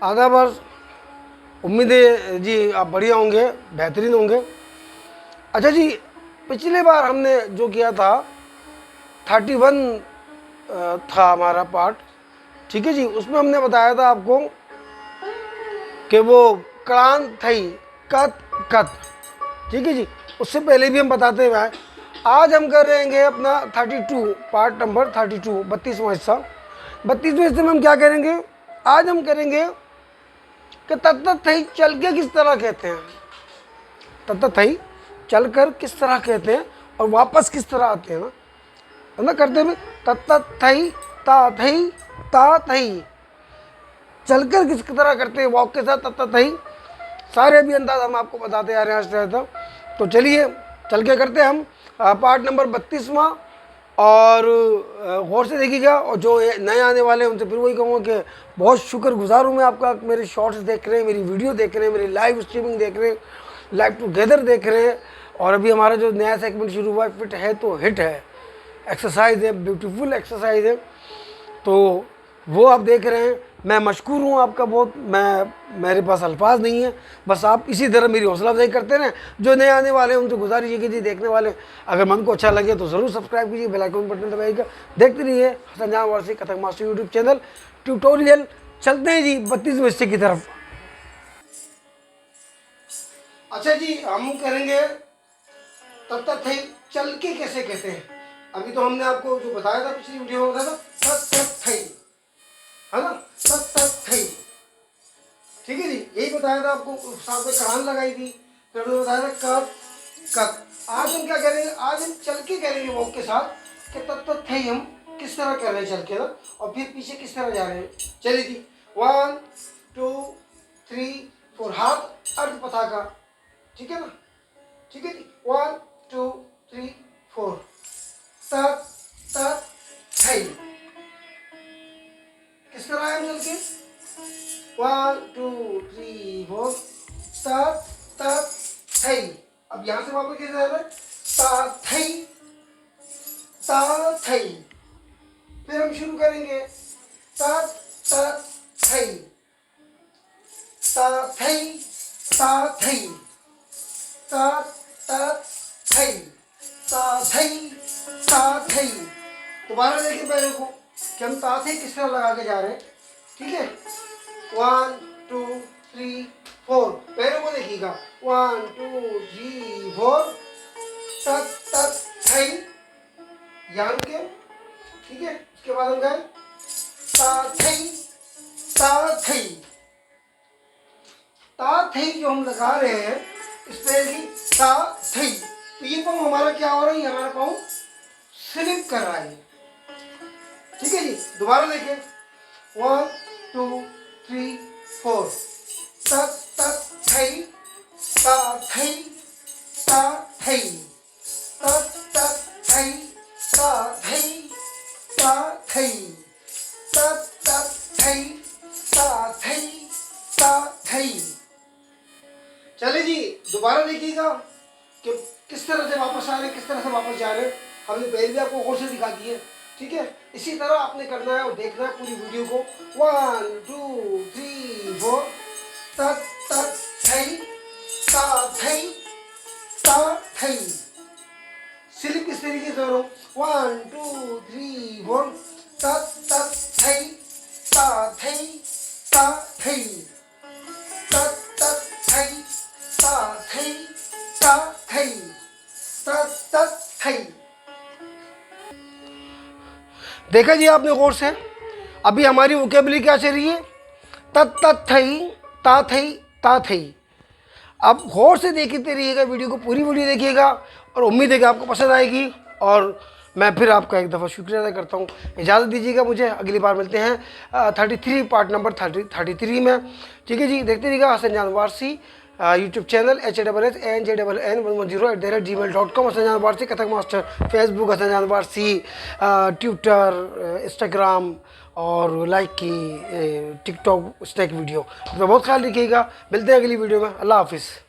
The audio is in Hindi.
आदाब अर्ज़। उम्मीद है जी आप बढ़िया होंगे, बेहतरीन होंगे। अच्छा जी, पिछले बार हमने जो किया था 31 था हमारा पार्ट, ठीक है जी। उसमें हमने बताया था आपको कि वो क्रांत थई कत कत, ठीक है जी। उससे पहले भी हम बताते हुए आए। आज हम कर रहेंगे अपना 32 पार्ट नंबर 32 32वां हिस्सा। 32वें हिस्से में हम क्या करेंगे? आज हम करेंगे कि तत्त थई चल के किस तरह कहते हैं, तत्त थई चल कर किस तरह कहते हैं और वापस किस तरह आते हैं ना करते हुए। तत्त थई ता थई चलकर किस तरह करते हैं वॉक के साथ तत्त थई। सारे भी अंदाज हम आपको बताते आ रहे हैं आज तक। तो चलिए चल के करते हैं हम पार्ट नंबर 32वां। और गौर से देखिएगा। और जो नए आने वाले हैं उनसे फिर वही कहूँगा कि बहुत शुक्रगुजार हूँ मैं आपका। मेरे शॉर्ट्स देख रहे हैं, मेरी वीडियो देख रहे हैं, मेरी लाइव स्ट्रीमिंग देख रहे हैं, लाइव टुगेदर देख रहे हैं। और अभी हमारा जो नया सेगमेंट शुरू हुआ है, फिट है तो हिट है, एक्सरसाइज है, ब्यूटीफुल एक्सरसाइज है, तो वो आप देख रहे हैं। मैं मशकूर हूँ आपका बहुत। मेरे पास अल्फाज नहीं है। बस आप इसी तरह मेरी हौसला अफजाई करते रहें। जो नए आने वाले हैं उनसे गुजारिश है कि जी देखने वाले अगर मन को अच्छा लगे तो ज़रूर सब्सक्राइब कीजिए, बेल आइकन बटन दबाइएगा। देखते रहिए हसन जहां Warsi Kathak master YouTube channel tutorial. चलते हैं जी 32वें हिस्से की तरफ। अच्छा जी, हम करेंगे तत्त थई चल के कैसे कहते हैं। अभी तो हमने आपको जो बताया था पिछली वीडियो में बताया था तत्त थई, है ना, तत्त थई, ठीक है जी। यही बताया था आपको, साथ में कहान लगाई थी, फिर हमने बताया था कब कब। आज हम क्या करेंगे? आज हम चल के करेंगे वॉक के साथ कि तत्त थई हम किस तरह कर रहे हैं चल के ना, और फिर पीछे किस तरह जा रहे हैं। चलिए जी, 1 2 3 4 हाथ अर्ध पताका, ठीक है ना, ठीक है जी। 1 2 3 4 तत्त थई किस तरह है चल के? 1 2 3 4 तत्त थई। अब यहां से वापस कैसे जाना है? ता थई ता थई। फिर हम शुरू करेंगे तत्त थई ता थई ता थई तत्त थई ता थई ता थई। दोबारा देखिए पैरों को कि हम ता थई किस तरह लगा के जा रहे हैं, ठीक है। 1 2 3 4 पैरों को देखिएगा। 1 2 3 4 तत्त थई यान के, ठीक है। उसके बाद हम गए ता थई ता थई। ता थई जो हम लगा रहे हैं इस पैर की ता थई, तो ये पाँव हमारा क्या हो रहा है? हमारा पाँव स्लिप कर रहा है, ठीक है जी। दोबारा देखिए 1 2 3 4 तत्त थई ता थई ता थई तत्त थई ता थई ता थई तत्त थई ता थई ता थई। चलिए जी, दोबारा देखिएगा कि किस तरह से वापस आ रहे हैं, किस तरह से वापस जा रहे हैं। हमने पहले भी आपको और से दिखा दी है, ठीक है। इसी तरह आपने करना है और देखना है पूरी वीडियो को। 1 2 3 4 तत्त थई ता थई ता थई। स्लिप किस तरीके से हो रहा हूँ? 1 2 3 4 तत्त थई ता थई ता थई तत्त थई ता थई ता थई तत्त थई। देखा जी आपने गौर से। अभी हमारी वोकेबुलरी क्या चल रही है? तत्त थई ता थई ता थई। आप गौर से देखते रहिएगा वीडियो को, पूरी वीडियो देखिएगा और उम्मीद है कि आपको पसंद आएगी। और मैं फिर आपका एक दफ़ा शुक्रिया अदा करता हूँ। इजाज़त दीजिएगा मुझे, अगली बार मिलते हैं 33 पार्ट नंबर 33 में, ठीक है जी। देखते रहिएगा हसन जान Warsi YouTube channel HASSANN110@gmail.com। Hasan जान वारसी कथक मास्टर, फेसबुक हसन जान वारसी, ट्विटर, इंस्टाग्राम और लाइक की टिकटॉक स्नैक वीडियो। तो बहुत ख्याल रखिएगा। मिलते हैं अगली वीडियो में। अल्लाह हाफिज़।